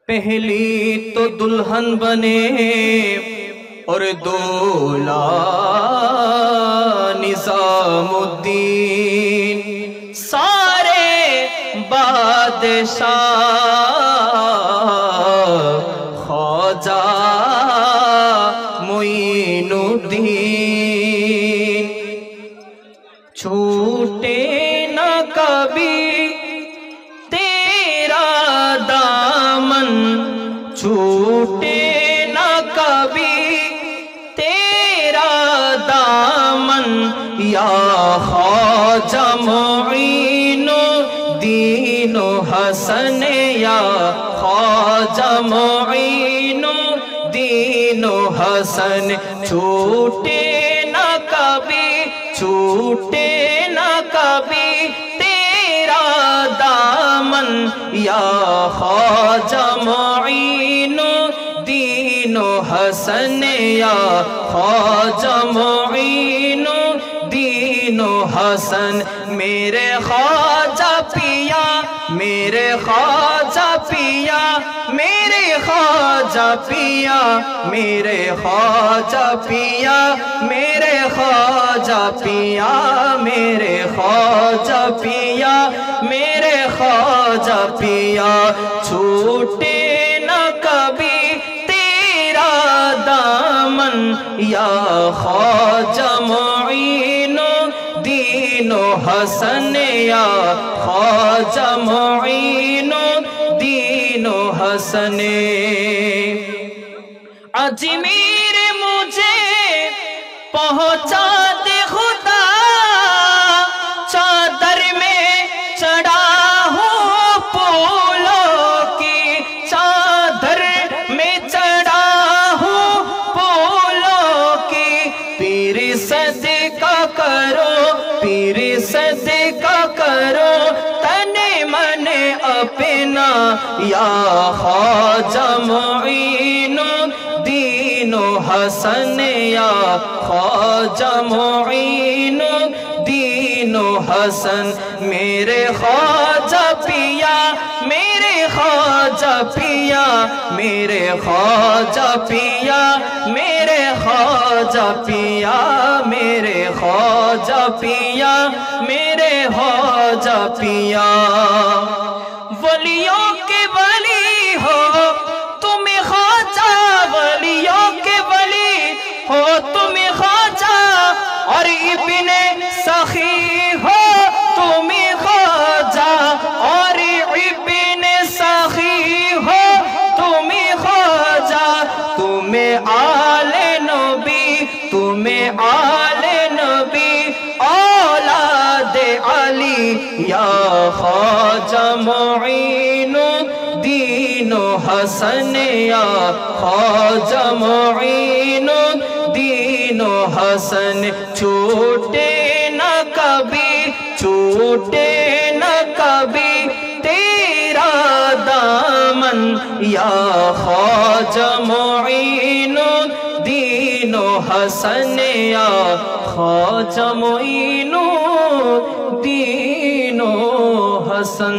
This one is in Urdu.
پہلی تو دلہن بنے اور دولہا نظام الدین، سارے بادشاہ خواجہ معین الدین، چھوٹے نہ کبھی تیرا دامن، چھوٹے نہ کبھی تیرا دامن، یا خواجہ معین الدین حسن، یا خواجہ معین الدین حسن، چھوٹے نہ کبھی، چھوٹے نہ کبھی تیرا دامن، یا خواجہ معین الدین حسن، یا خواجہ معین الدین حسن، میرے خواجہ پیا، میرے خواجہ پیا، میرے خواجہ پیا، میرے خواجہ پیا، میرے خواجہ پیا، میرے خواجہ پیا، میرے خواجہ پیا، چھوٹے نہ کبھی تیرا دامن، یا خواجہ معین الدین حسن، یا خواجہ معین الدین حسن، اجمیر مجھے پہنچا دے خدا، چادر میں چڑھا ہوں پھولوں کی، چادر میں چڑھا ہوں پھولوں کی، پیر صدقہ کرو، پیر صدقہ کرو تن من اپنا، یا خواجہ معین الدین حسن، یا خواجہ معین الدین حسن، میرے خواجہ پیا، میرے خواجہ پیا، میرے خواجہ پیا، میرے خواجہ پیا، میرے خواجہ پیا، میرے خواجہ پیا، ولیوں کے ولی ہو تم خواجہ، ولیوں کے ولی ہو تم خواجہ، اور ابن سخی ہو تم خواجہ، اور ابن سخی ہو تم خواجہ، تم آل نبی، تم آل نبی اولاد علی، یا خواجہ معین الدین حسن، یا خواجہ معین الدین حسن، چھوٹے نہ کبھی، چھوٹے نہ کبھی تیرا دامن، یا خواجہ معین الدین حسن، یا خواجہ معین الدین حسن۔